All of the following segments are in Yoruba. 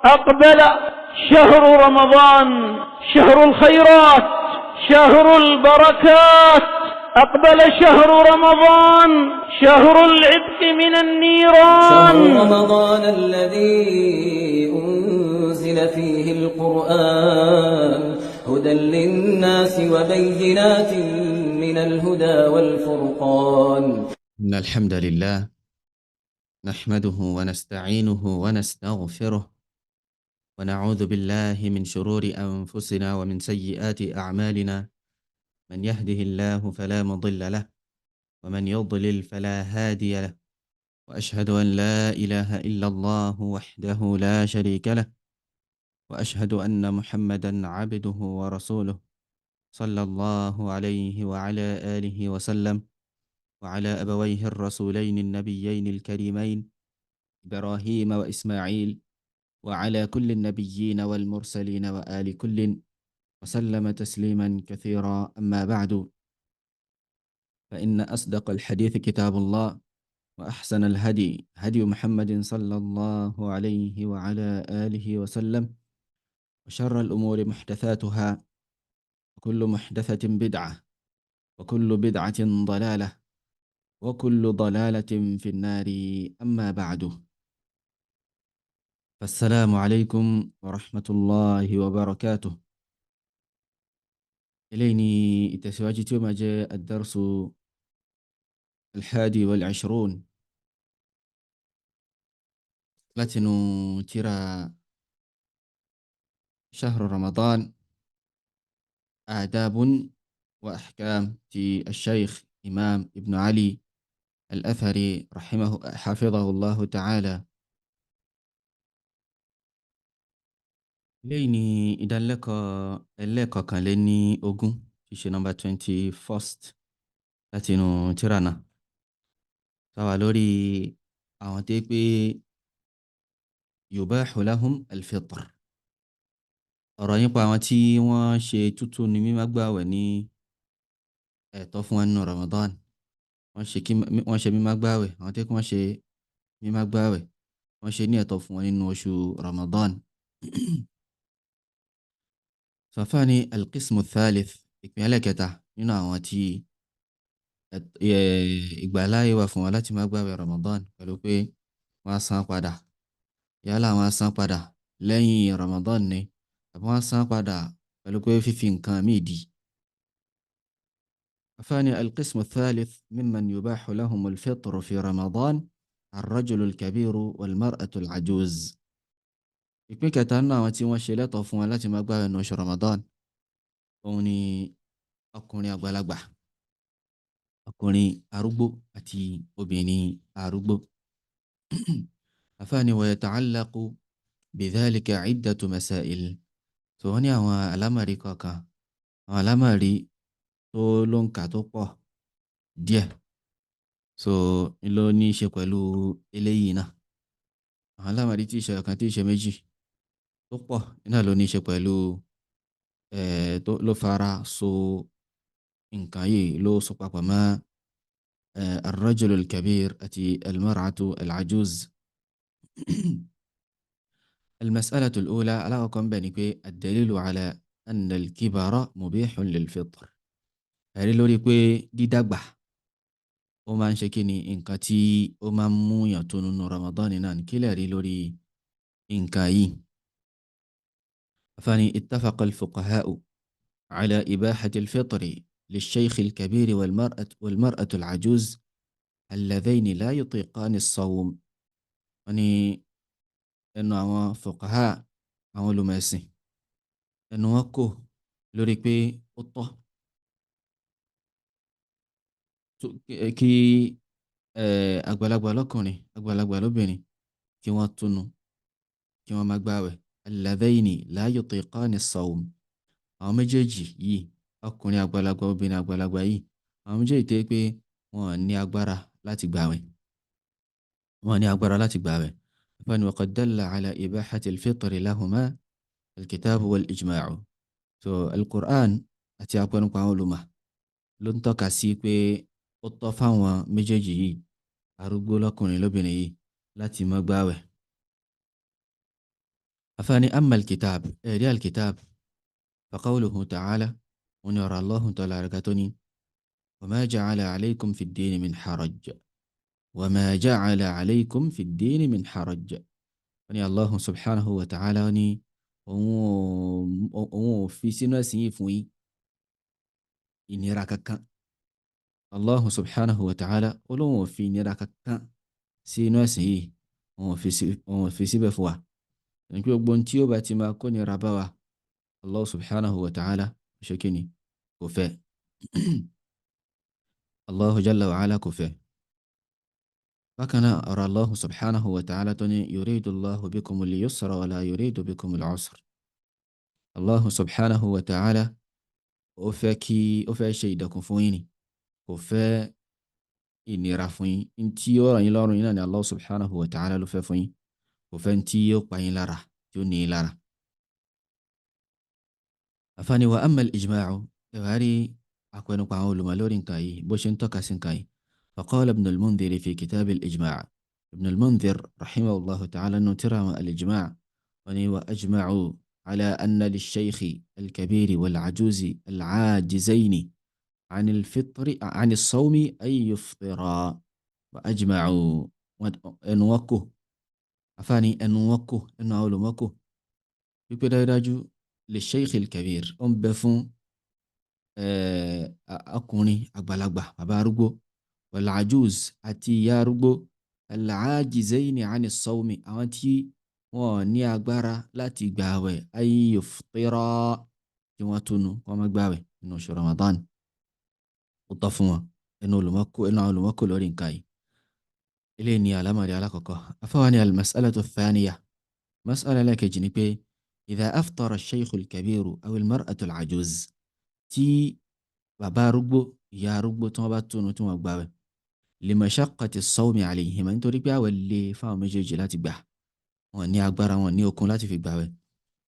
أقبل شهر رمضان، شهر الخيرات، شهر البركات. أقبل شهر رمضان، شهر العتق من النيران. شهر رمضان الذي أنزل فيه القرآن هدى للناس وبينات من الهدى والفرقان. إن الحمد لله نحمده ونستعينه ونستغفره ونعوذ بالله من شرور أنفسنا ومن سيئات أعمالنا. من يهده الله فلا مضل له ومن يضلل فلا هادي له، وأشهد أن لا إله إلا الله وحده لا شريك له، وأشهد أن محمدا عبده ورسوله صلى الله عليه وعلى آله وسلم وعلى أبويه الرسولين النبيين الكريمين إبراهيم وإسماعيل وعلى كل النبيين والمرسلين وآل كل وسلم تسليما كثيرا. أما بعد، فإن أصدق الحديث كتاب الله، وأحسن الهدي هدي محمد صلى الله عليه وعلى آله وسلم، وشر الأمور محدثاتها، وكل محدثة بدعة، وكل بدعة ضلالة، وكل ضلالة في النار. أما بعد، فالسلام عليكم ورحمة الله وبركاته. إليني التسواجي ما جاء الدرس 21 لاتنو ترى شهر رمضان آداب وأحكام في الشيخ إمام ابن علي الأثري حفظه الله تعالى. إليني إذا لك كان لني أوغون في نمبر 21 لاتنو ترانا سوالوري àwọn tó pé yubahu lahum alfitr. ọ̀rọ̀ nípa àwọn tí wọ́n ṣe tútù ní mímọ́ gbààwẹ̀ ní ẹ̀tọ́ fún wọn nínú Ramadan. wọ́n ṣe mímọ́ gbààwẹ̀, àwọn tó kí wọ́n ṣe mímọ́ gbààwẹ̀ wọ́n ṣe ní ẹ̀tọ́ fún wọn nínú oṣù Ramadan. sọfá ní alqismu thalith, ìpín ẹlẹ́kẹta nínú àwọn tí ìgbàláyé wà fún wọn láti má gbààwẹ̀ Ramadan pẹ̀lú pé wọ́n á san padà. yálà wọ́n á san padà lẹ́yìn Ramadan ni àbí wọ́n á san padà pẹ̀lú pé fífi nǹkan míì dí. الثاني القسم الثالث ممن يباح لهم الفطر في رمضان الرجل الكبير والمرأة العجوز. ìpín kẹta nínú àwọn tí wọ́n ṣe lẹ́tọ̀ọ́ fún wọn láti má gbààwẹ̀ nínú oṣù Ramadan òun ni ọkùnrin àgbàlagbà, ọkùnrin arúgbó àti obìnrin arúgbó. الثاني ويتعلق بذلك عدة مسائل. so wọ́n ní àwọn àlámọ̀rí kọ̀ọ̀kan, àwọn àlámọ̀rí tó ló ń kà tó pọ̀ díẹ̀, so ló ní í ṣe pẹ̀lú eléyìí náà. àwọn àlámọ̀rí tí ìṣe ọ̀kan tí ìṣe méjì tó pọ̀ náà ló ní í ṣe pẹ̀lú ló fara so nǹkan yìí, ló so papọ̀ mọ́ الرجل الكبير àti المرأة العجوز. المسألة الأولى على رقم بني الدليل على أن الكبر مبيح للفطر. ẹ̀rí lórí pé dídàgbà ó máa ń ṣe kí ni nǹkan tí ó máa ń mú yàn tó nínú Ramadan náà ní kílẹ̀ rí lórí nǹkan yìí. فاني اتفق الفقهاء على إباحة الفطر للشيخ الكبير والمرأة العجوز اللذين لا يطيقان الصوم. فاني ẹnu àwọn fuqaha, àwọn olùmẹ̀sìn, ẹnu wọn kò lórí pé ó tọ́ kí àgbàlagbà lọ́kùnrin àgbàlagbà lóbìnrin kí wọ́n túnu, kí wọ́n má gbààwẹ̀. alladhaini la yutiqani as-sawm. àwọn méjèèjì yìí, ọkùnrin àgbàlagbà obìnrin àgbàlagbà yìí, àwọn méjèèjì tó pé wọn ní agbára láti gbààwẹ̀, wọn ní agbára láti gbààwẹ̀. وقد دل على إباحة الفطر لهما الكتاب والإجماع. so القرآن àti àpẹnupọ̀ àwọn olùmọ̀ ló ń tọ́ka sí pé ó tọ́ fáwọn méjèèjì yìí, arúgbó lọ́kùnrin lóbìnrin yìí, láti má gbààwẹ̀. أفاني أما الكتاب إيه الكتاب فقوله تعالى ونرى الله تعالى ركتني وما جعل عليكم في الدين من حرج وما جعل عليكم في الدين من حرج وني الله سبحانه وتعالى وني في سنة سيفوي إني ركك الله سبحانه وتعالى ولو في إني ركك سنة سي في سبفوا نكو بنتيو باتي ما كوني ربوا الله سبحانه وتعالى شكني كفاء الله جل وعلا كفاء فكان أرى الله سبحانه وتعالى يريد الله بكم اليسر ولا يريد بكم العسر الله سبحانه وتعالى أفكي شيدكم فويني كفاء إني رافوين انتي يورا يلارو إناني الله سبحانه وتعالى لفافوين كفاء انتي يوقعين لارا توني لارا أفاني وأما الإجماع يواري أكوين قاول مالورين كاي بوشن توكاسين كاي فقال ابن المنذر في كتاب الإجماع ابن المنذر رحمه الله تعالى أنه ترى الإجماع وأجمعوا على أن للشيخ الكبير والعجوز العاجزين عن الفطر عن الصوم أن يفطرا وأجمعوا أنوكه أفاني أنوكه أنه علمكه يقول للشيخ الكبير أم بفون ọkùnrin àgbàlagbà bàbá arúgbó wal-ajuz àti ìyá arúgbó al-ajizayni ani sawmi àwọn tí wọn ní agbára láti gbààwẹ̀ ay yuftira kí wọ́n túnú kí wọ́n má gbààwẹ̀ nínú oṣù Ramadan ó tọ́ fún wọn ẹnu olùmọ́kò lórí nǹkan yìí eléyìí ni àlámọ̀rí alákọ̀ọ́kọ́ afáwa ni al-mas'alatu ath-thaniya mas'ala lẹ́kẹ̀jì ni pé idha aftara ash-shaykhu al-kabiru aw al-mar'atu al-ajuz tí bàbá arúgbó ìyá arúgbó tí wọ́n bá túnú tí wọ́n gbààwẹ̀ li mashaqqati as-sawmi alayhima nítorí pé àwẹ̀ le fáwọn méjèèjì láti gbà wọn ní agbára wọn ní okun láti fi gbààwẹ̀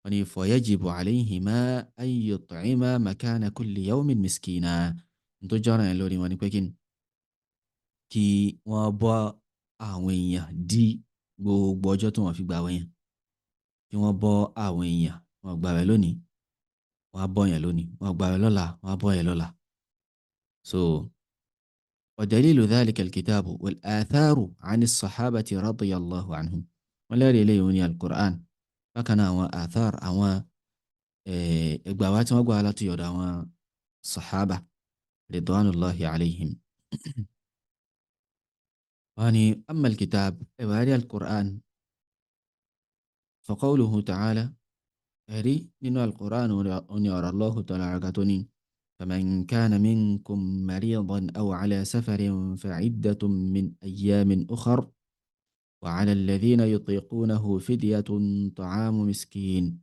wọn ni fa yajibu alayhima an yut'ima makana kulli yawmin miskina tó jọ́ràn yẹn lórí wọn ni pé kí wọ́n bọ́ àwọn èèyàn dí gbogbo ọjọ́ tí wọ́n fi gbààwẹ̀ yẹn kí wọ́n bọ́ àwọn èèyàn wọ́n gbààwẹ̀ lónìí wọ́n á bọ́ yẹn lónìí wọ́n gbààwẹ̀ lọ́la wọ́n á bọ́ yẹn lọ́la. So ودليل ذلك الكتاب والآثار عن الصحابة رضي الله عنهم ولا ريليوني القرآن فكان آثار إقباوات وقوالات يودا الصحابة رضوان الله عليهم. يعني أما الكتاب وهذا القرآن فقوله تعالى هري نينو القرآن أن يرى الله تعالى عقاتني فمن كان منكم مريضا أو على سفر فعدة من أيام أخر وعلى الذين يطيقونه فدية طعام مسكين.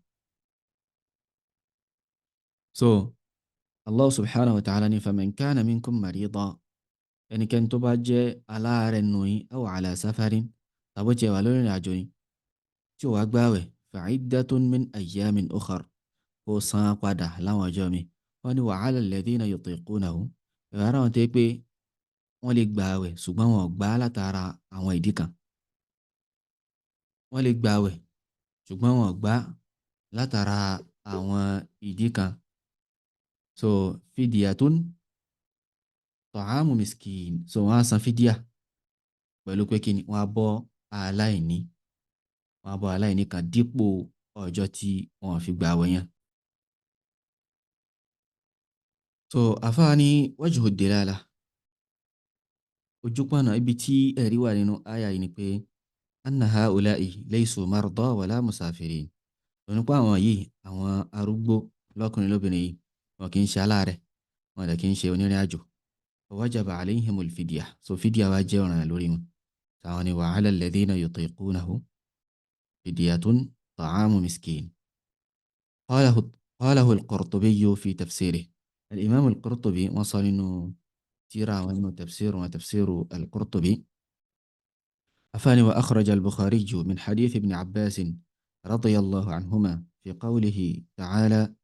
So Allah subhanahu wa ta'ala ni فمن كان منكم مريضا يعني كان تباجي على رنوي أو على سفر تباجي ولون العجوي جو أقباوي فعدة من أيام أخر kó san padà láwọn ọjọ́ mi wọ́n ní wa'ala alladhina yutiqunahu ìwárà wọn tẹ́ pé wọ́n lè gba àwẹ̀ ṣùgbọ́n wọn ò gbà látara àwọn ìdí kan wọ́n lè gba àwẹ̀ ṣùgbọ́n wọn ò gbà látara àwọn ìdí kan so fidiyatun ta'amu miskin so wọ́n á san fídíà pẹ̀lú pé kí ni wọ́n á bọ́ aláìní kan dípò ọjọ́ tí wọ́n fi gba àwẹ̀ yẹn. So afáàní wajhu dilala ojúpọ̀nà ibi tí ẹ̀rí wà nínú àyà yìí ni pé anna haula'i laysu marda wala musafirin onípa àwọn yìí àwọn arúgbó lọ́kùnrin lóbìnrin yìí wọn kì í ṣe aláàrẹ̀ wọn dẹ̀ kì í ṣe onírìn àjò wajaba alayhimul fidya so fídíà wá jẹ́ ọ̀ranyàn lórí wọn táwọn ni wa ala alladhina yutiqunahu fidyatun ta'amu miskin qalahu al-Qurtubi fi tafsirih الإمام القرطبي وصل إنه تيرا وإنه تفسير القرطبي أفاني وأخرج البخاري من حديث ابن عباس رضي الله عنهما في قوله تعالى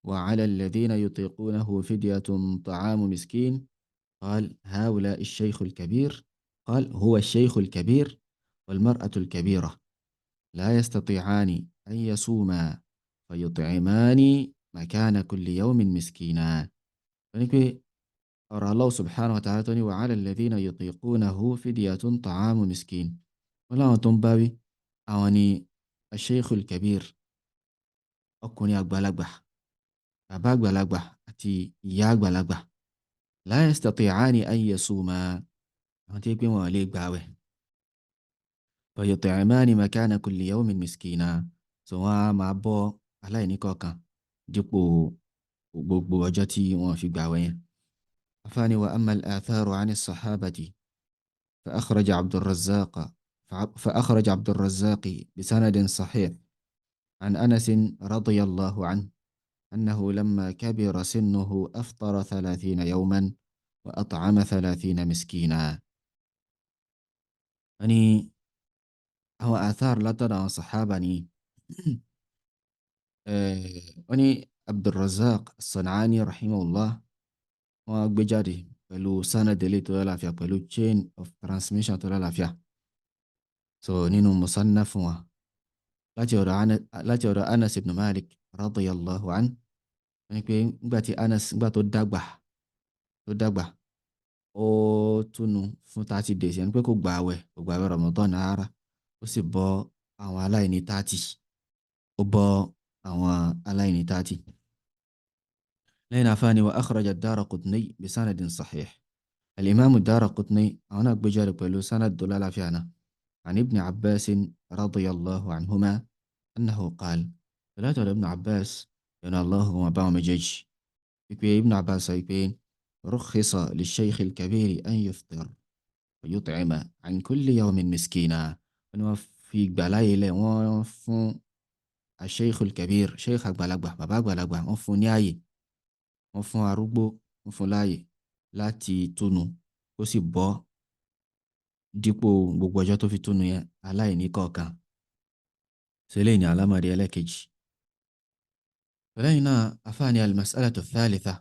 وعلى الذين يطيقونه فدية طعام مسكين قال هؤلاء الشيخ الكبير قال هو الشيخ الكبير والمرأة الكبيرة لا يستطيعان أن يصوما فيطعمان مكان كل يوم مسكينا. wọ́n ní pé ọ̀rọ̀ Allah subhanahu wa ta'ala tó ní wa 'ala alladhina yutiqunahu fidyatun ta'amu miskin. wọ́n láwọn tó ń báwí àwọn ni asheikhul kabir, ọkùnrin àgbàlagbà, bàbá àgbàlagbà àti ìyá àgbàlagbà. la yastati'ani an yasuma, àwọn tí pé wọn lè gbààwẹ̀. fayut'imani makana kulli yawmin miskina, so wọ́n á máa bọ́ aláìní kọ̀ọ̀kan dípò gbogbo ọjọ́ tí wọ́n fi gbààwẹ̀ yẹn. afáàní wa amma al-atharu 'ani as-sahabati فأخرج عبد الرزاق بسند صحيح عن أنس رضي الله عنه أنه لما كبر سنه أفطر 30 يوما وأطعم 30 مسكينا. يعني هو آثار لا ترى صحابة يعني عبد الرزاق الصنعاني رحمه الله وبجاري pẹ̀lú sanad eléyìí tó lálàáfíà, pẹ̀lú chain of transmission tó lálàáfíà. so nínú musannaf fún wa láti ọ̀dọ̀ Anas ibn Malik radiyallahu an, wọ́n ní pé nígbà tó dàgbà ó túnu fún 30 days, yẹn pé kò gbààwẹ̀ Ramadan rárá, ó sì bọ́ àwọn aláìní 30. لين عفاني وأخرج الدارقطني بسند صحيح. الإمام الدارقطني أنا بجارب له سند دلالة فينا عن ابن عباس رضي الله عنهما أنه قال: لا ترى ابن عباس أن الله ما باع مجيج يكوي ابن عباس يكوي رخص للشيخ الكبير أن يفطر ويطعم عن كل يوم مسكينا. أنه في بلاي وفون الشيخ الكبير، شيخ أقبلقبه بابا أقبلقبه وفون ياي، wọ́n fún arúgbó, wọ́n fún láàyè láti túnu kó sì bọ́ dípò gbogbo ọjọ́ tó fi túnu yẹn aláìní kọ̀ọ̀kan. sílẹ̀ ní alámọ̀rí ẹlẹ́kejì. lẹ́yìn náà afáàní al-mas'alatu thalitha,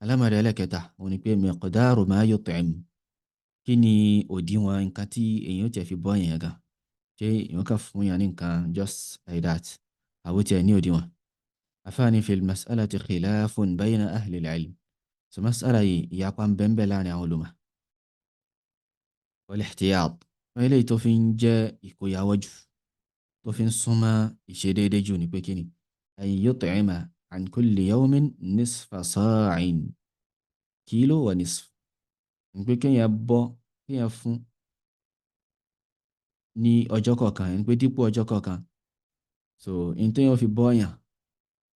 alámọ̀rí ẹlẹ́kẹta òun ni pé miqdaru ma yut'im, kí ni òdiwọ̀n nǹkan tí èèyàn tẹ̀ fi bọ́ yẹn gan. ṣé èèyàn kà fún yàn ní nǹkan just like that àbótí ẹ̀ ní òdiwọ̀n. أفاني في المسألة خلاف بين أهل العلم. مسألة يقام بمبلان علومة والاحتياط، وإلي توفين جاء يكويا وجه توفين صما يشديد جوني بكيني أن يطعم عن كل يوم نصف صاع، كيلو ونصف. بكين يبو يفون ní ọjọ́ kọ̀ọ̀kan, ẹni pé dípò ọjọ́ kọ̀ọ̀kan. so in tó yàn fi bọ́yàn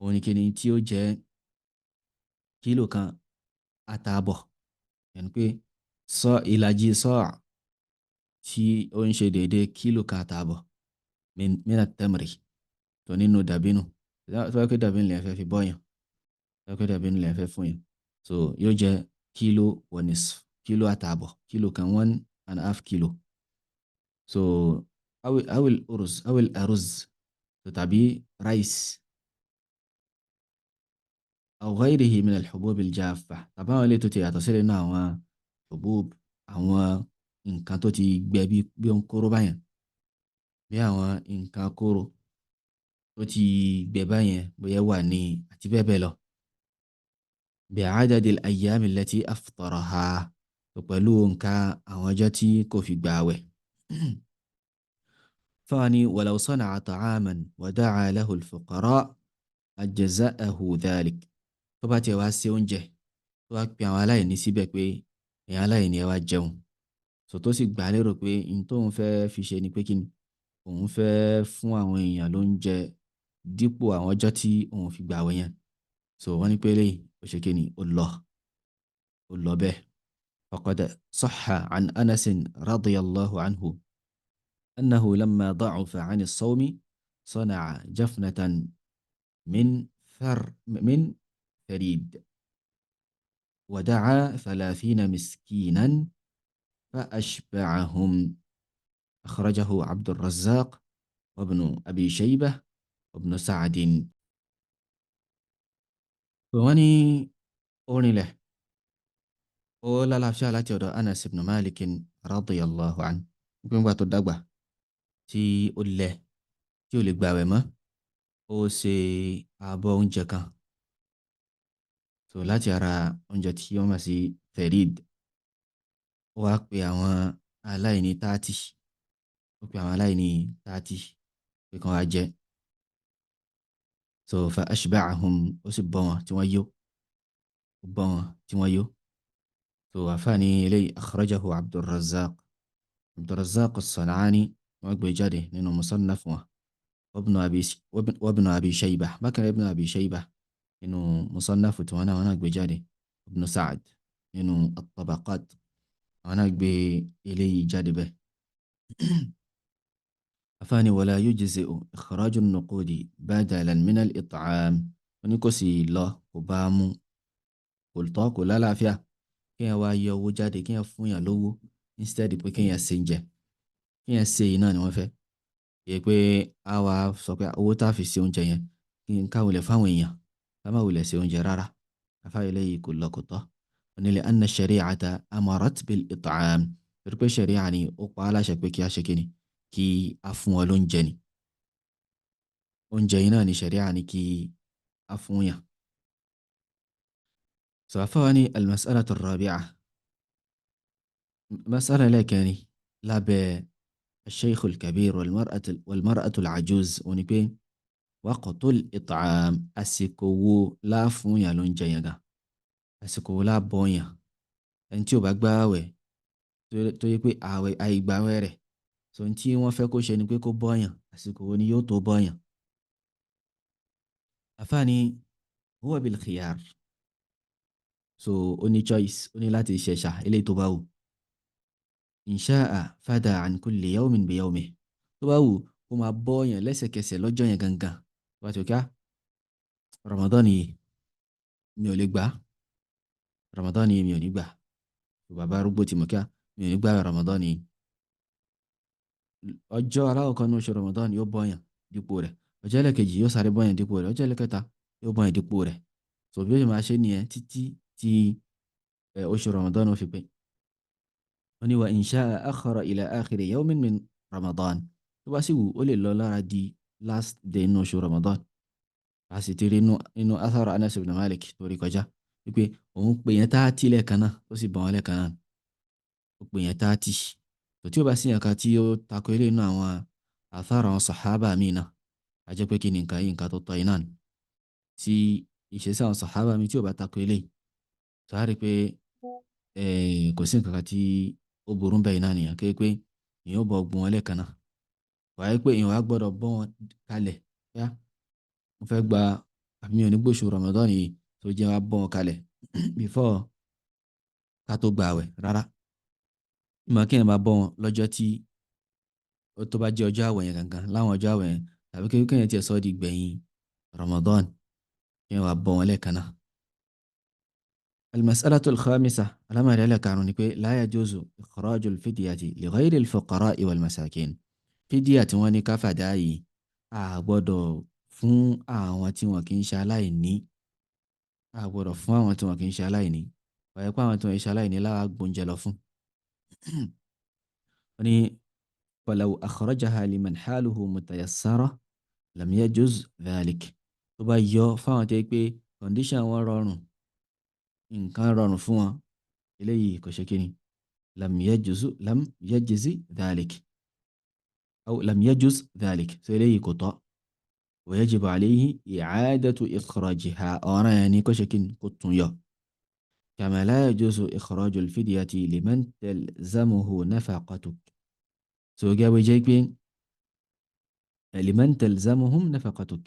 òun ni kíni tí ó jẹ́ kílò kan àtààbọ̀, yẹn pé ìlàjì sọ́ọ̀ tí ó ń ṣe déédé kílò kan àtààbọ̀ min at-tamri, tó nínú dàbínú, tó wá pé dàbínú lè fẹ́ fi bọ́yàn, tó wá pé dàbínú lè fẹ́ fún yàn, so yóò jẹ́ kílò wa nisf, kílò àtààbọ̀, kílò kan 1.5 kilo. so awil aruz, so tàbí rice أو غيره من الحبوب الجافة. طبعا اللي تتي أتصلنا هو حبوب هو إن كانت تي بيون كورو باين بيا هو إن كان كورو تي بيباين بيواني أتبابلو بعدد الأيام التي أفطرها، تقبلون كا أوجتي كوفي باوي. فاني ولو صنع طعاما ودعا له الفقراء أجزأه ذلك. tó bá tiẹ̀ wá ṣe oúnjẹ tó wá pe àwọn aláìní síbẹ̀ pé èèyàn aláìní ẹ wá jẹun, so tó sì gbà lérò pé n tóun fẹ́ fi ṣe ni pé kí ni òun fẹ́ fún àwọn èèyàn lóúnjẹ dípò àwọn ọjọ́ tí òun fi gbààwẹ̀ yẹn. so wọ́n ní pé lẹ́yìn ó ṣe kí ni ó lọ bẹ́ẹ̀. faqad sahha an Anas radiyallahu anhu annahu lamma da'ufa 'ani as-sawmi sana'a jafnatan min فريد ودعا 30 مسكينا فأشبعهم. أخرجه عبد الرزاق وابن أبي شيبة وابن سعد. واني أوني له أولا لا شاء الله أنس بن مالك رضي الله عنه يقول باتو دقبة تي أولي تي أولي قباوة ما ó ṣe ààbọ̀ oúnjẹ kan so láti ara oúnjẹ tí wọ́n mọ̀ sí ferid. Ó wá pe àwọn aláìní 30, ó pe àwọn aláìní 30 pé kán wá jẹ. So fa ashba'ahum, ó sì bọ́ wọn tí wọ́n yó, ó bọ́ wọn tí wọ́n yó. So àfáàní eléyìí akhrajahu Abdurrazzaq as-San'ani, wọ́n gbé jáde nínú musannaf wọn. وابن أبي شيبة، بكر ابن أبي شيبة إنه مصنف وأنا بجاري، ابن سعد إنه الطبقات وأنا إلي جادبه. أفاني ولا يجزئ إخراج النقود بدلا من الإطعام، ونكسي الله وبامو قلت لا لا فيها كي وايو وجادي كي فويا لو instead pé kéèyàn ṣe ń jẹ, kéèyàn ṣe iná ni wọ́n fẹ́. Yẹ pé a wá sọ pé owó tá a fi ṣe oúnjẹ yẹn kí n ká wulẹ̀ fáwọn èèyàn, ká má wulẹ̀ ṣe oúnjẹ rárá. Afáyọ lẹ́yìn kò lọ kò tọ́. Onílẹ̀ anna shari'ata amarat bil it'am, torí pé sharia ni ó pa á láṣẹ pé kí a ṣe kíni, kí a fún wọn lóúnjẹ ni. Oúnjẹ yìí náà ni sharia ni kí a fún yàn. So afáwa ni al-mas'alatu ar-rabi'ah, mas'ala lẹ́kẹ̀ẹ́ni lábẹ́ الشيخ الكبير والمرأة العجوز، ونبي وقت الإطعام أسيكو لا فونيا لونجيغا، أسيكو لا بونيا. ẹni ó bá gbààwẹ̀ tó yẹ pé ààwẹ̀ àìgbààwẹ̀ rẹ̀, so ní tí wọ́n fẹ́ kó ṣe ni pé kó bọ́yàn, àsìkò wo ni yóò tó bọ́yàn. àfáàní huwa bil khiyar, so ó ní choice, ó ní láti ṣẹ̀ṣà eléyìí tó bá wù. In sha'a fada an kulli yawmin bi yawmihi, tó bá wù kó máa bọ́yàn lẹ́sẹ̀kẹsẹ̀ lọ́jọ́ yẹn gangan. Tó bá ti ká Ramadan yìí mi ò lè gbà, Ramadan yìí mi ò ní gbà, bàbá arúgbó tí mo ká mi ò ní gbà Ramadan yìí. Ọjọ́ aláwọ̀kan ní oṣù Ramadan yóò bọ́yàn dípò rẹ̀, ọjọ́ ẹlẹ́kejì yóò sáré bọ́yàn dípò rẹ̀, ọjọ́ ẹlẹ́kẹta yóò bọ́yàn dípò rẹ̀. So bí ó ṣe máa ṣe nìyẹn títí tí oṣù Ramadan ó fi pé. Wọ́n ní wa in sha'a akhara ila akhiri yawmin min Ramadan, tó bá sì wù ó lè lọ lára di last day inú oṣù Ramadan. A sì ti rí inú athar Anas ibn Malik tó rí kọjá wípé òun pè yẹn 30 lẹ́ẹ̀kan náà, ó sì bọ̀ wọ́n lẹ́ẹ̀kan náà, ó pè yẹn 30. tó tí ó bá sí yàn kan tí ó tako ilé inú àwọn athar àwọn sàhábà míì náà, a jẹ́ pé kí ni nǹkan yìí nǹkan tó tọ́ iná ni. Tí ìṣesí àwọn sàhábà míì tí ó bá tako ilé, sáré pé kò sí nǹkan kan tí ó burú bẹ́ẹ̀ náà nìyàn, kéé pé èèyàn ó bọ̀ gbọ́n wọn lẹ́ẹ̀kan náà. Wàá pé èèyàn wá gbọ́dọ̀ bọ́ wọn kalẹ̀, yá mo fẹ́ gba àbí mi ò ní gbóṣù Ramadan yìí, tó jẹ́ wá bọ́ wọn kalẹ̀ before ká tó gba àwẹ̀ rárá. Ìmọ̀ kí èèyàn máa bọ́ wọn lọ́jọ́ tí ó tó bá jẹ́ ọjọ́ àwẹ̀ yẹn gangan, láwọn ọjọ́ àwẹ̀ yẹn, tàbí kí èèyàn tiẹ̀ sọ di gbẹ̀yìn Ramadan, kí èèyàn wá bọ́ wọn lẹ́ẹ̀kan náà. المسألة الخامسة، الأمر على كانوا لا يجوز إخراج الفدية لغير الفقراء والمساكين. فدية واني كفداي أعبدو fún àwọn tí wọn kì í ṣe aláìní, àgbọ̀dọ̀ fún àwọn tí wọn kì í ṣe aláìní, wáyé pé àwọn tí wọn ṣe aláìní láwa gbóúnjẹ lọ fún. wọ́n ní ولو أخرجها لمن حاله متيسرة لم يجوز ذلك، tó bá yọ fáwọn tó yẹ pé condition wọn rọrùn, nǹkan rọrùn fún wọn, eléyìí kò ṣe kíni, lam yajzi dhalik aw lam yajuz dhalik, so eléyìí kò tọ́. wa yajibu alayhi i'adatu ikhrajiha, ọ̀ràn yẹn ni kò ṣe kíni, kò tún yọ. kama la yajuzu ikhraju al-fidyati liman talzamuhu nafaqatuk, so gẹ́gẹ́ jẹ́ pé liman talzamuhum nafaqatuk,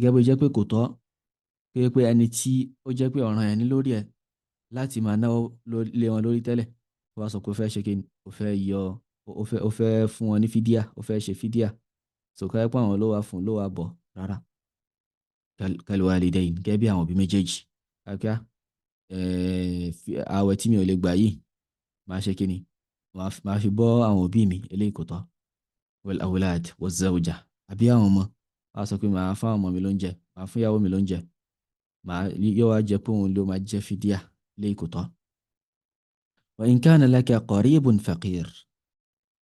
gẹ́gẹ́ jẹ́ pé kò tọ́ pé ẹni tí ó jẹ́ pé ọ̀ràn yẹn ni lórí ẹ̀ láti máa náwó lé wọn lórí tẹ́lẹ̀, ó wá sọ pé ó fẹ́ ṣe kíni, ó fẹ́ fún wọn ní fídíà, ó fẹ́ ṣe fídíà, so ká pé àwọn ló wá fún ló wá bọ̀ rárá. kalwalidayn, gẹ́gẹ́ bí àwọn òbí méjèèjì, kíá ààwẹ̀ tí mi ò lè gbà yìí máa ṣe kíni, máa fi bọ́ àwọn òbí mi, eléyìí kò tọ́. wal awlad waz zawja, àbí àwọn ọmọ, wá sọ pé màá fún àwọn ọmọ mi lóúnjẹ, màá fún ìyàwó mi lóúnjẹ, yóò wá jẹ́ pé òun ló máa jẹ́ fídíà, eléyìí kò tọ́. wa in kana laka qaribun faqir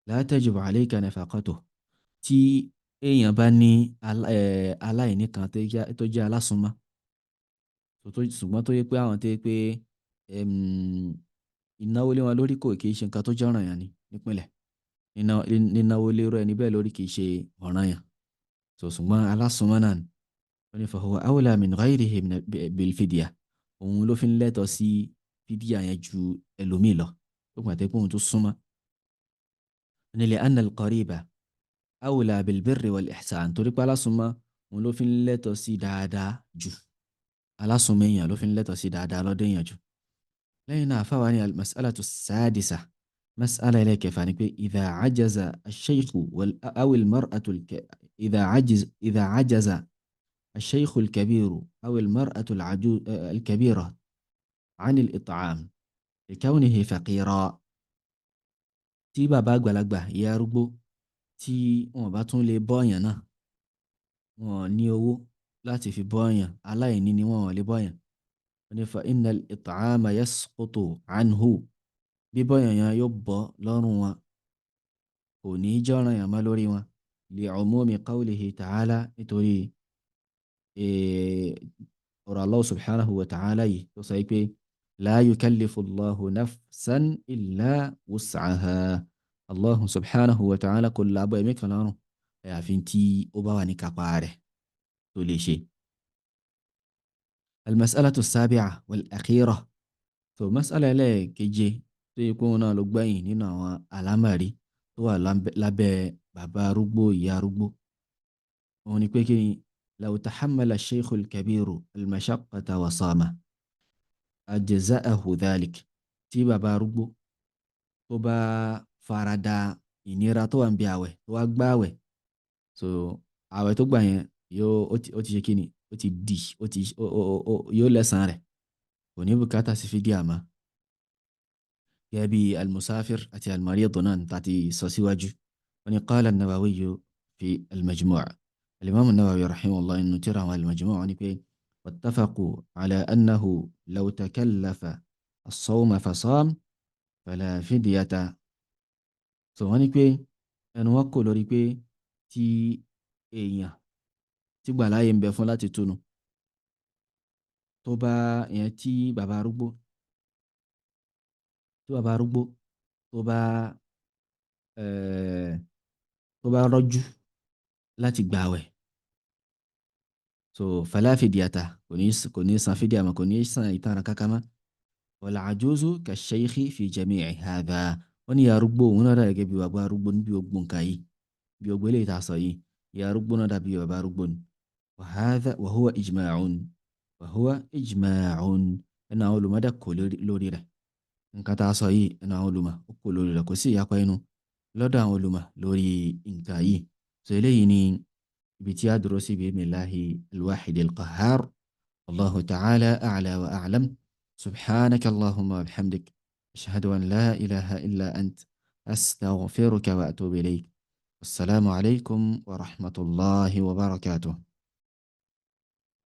la tajibu alayka nafaqatuh, tí èèyàn bá ní aláìní kan tó jẹ́ alásùnmọ́ ṣùgbọ́n tó yẹ pé àwọn tó yẹ pé ìnáwó lé wọn lórí kò kì í ṣe nǹkan tó jẹ́ ọ̀ranyàn ni nípìnlẹ̀, nínáwó lérò ẹni bẹ́ẹ̀ lórí kì í ṣe ọ̀ranyàn, ṣùgbọ́n alásùnmọ́ náà ni wọ́n ní fahuwa awla min ghayrihi bil fidya, òun ló fi ń lẹ́tọ̀ọ́ sí fídíà yẹn ju ẹlòmíì lọ tó pàtẹ́ pé òun tó súnmọ́. wọ́n ní li anna al-qariba awla bil birri wal ihsan, torí pé alásùnmọ́ òun ló fi ń lẹ́tọ̀ọ́ sí dáadáa jù, alásùnmọ́ èèyàn ló fi ń lẹ́tọ̀ọ́ sí dáadáa lọ́dọ̀ èèyàn jù. lẹ́yìn náà fáwa ní al-mas'alatu sadisa, mas'ala ẹlẹ́kẹfà ni pé idha ajaza ash-shaykhu aw al-mar'atu idha ajaza الشيخ الكبير أو المرأة الكبيرة عن الإطعام لكونه فقيرا، tí bàbá àgbàlagbà ìyá arúgbó tí wọn bá tún lè bọ́yàn náà, wọn ní owó láti fi bọ́yàn, aláìní ni wọn lè bọ́yàn, wọn ní fa innal it'ama yasqutu anhu, bí bọ́yàn yẹn yóò bọ́ lọ́rùn wọn, kò ní í jọ́ràn yàn má lórí wọn, li umumi qawlihi ta'ala, nítorí ọ̀rọ̀ Allah subhanahu wa ta'ala yìí tó sọ pé la yukallifu Allahu nafsan illa wus'aha, Allah subhanahu wa ta'ala kò lábọ̀ ẹ̀mí kan lọ́rùn àyàfi tí ó bá wà ní kápá rẹ̀ tó lè ṣe. al-mas'alatu as-sabi'a wal-akhira, tó mas'ala ẹlẹ́ẹ̀keje tó yẹ kó náà ló gbẹ̀yìn nínú àwọn àlámọ̀rí tó wà lábẹ́ bàbá arúgbó ìyá arúgbó, òun ni pé kí ni لو تحمل الشيخ الكبير المشقة وصام أجزأه ذلك، tí bàbá arúgbó tó bá farada ìnira tó wà ń bí àwẹ̀ tó wá gbá àwẹ̀, so àwẹ̀ tó gbà yẹn ó ti ṣe kíni, ó ti di yóò lẹ́san rẹ̀, kò ní bùkátà sí fídíà mọ́, gẹ́gẹ́ bí almusafir àti almarid náà tàti sọ síwájú. wọ́n ní qala an-Nawawi fi al-Majmu' الإمام النووي رحمه الله إنه ترى المجموع واتفقوا على أنه لو تكلف الصوم فصام فلا فدية. so wọ́n ní pé ẹnu wọn kò lórí pé tí èèyàn tí gbàláyé ń bẹ fún láti túnu tó bá yẹn tí bàbá arúgbó tó bá rọ́jú láti gbààwẹ̀, so fala fidyata, kò ní san fídíà mọ́, kò ní san ìtanràn kankan mọ́. wal ajuzu ka shaykhi fi jami'i hadha, wọ́n ní arúgbó òun náà dàgẹ́ bí bàbá arúgbó níbi ogun nǹkan yìí, bí ogun eléyìí tá a sọ yìí, ìyá arúgbó náà dàbí bàbá arúgbó ni. wa huwa ijma'un, ẹnu àwọn olùmọ̀ dẹ̀ kò lórí rẹ̀, nǹkan tá a sọ yìí ẹnu àwọn olùmọ̀ ó kò lórí rẹ̀, kò sí ìyapa inú lọ́dọ̀ àwọn olùmọ̀ lórí nǹkan yìí. so eléyìí ni ibi tí a dúró sí bi'idhnillahi al-wahid al-qahhar. Allahu ta'ala a'la wa a'lam. subhanaka Allahumma wa bihamdik, ashhadu an la ilaha illa ant, astaghfiruka wa atubu ilayk. Assalamu alaykum wa rahmatullahi wa barakatuh.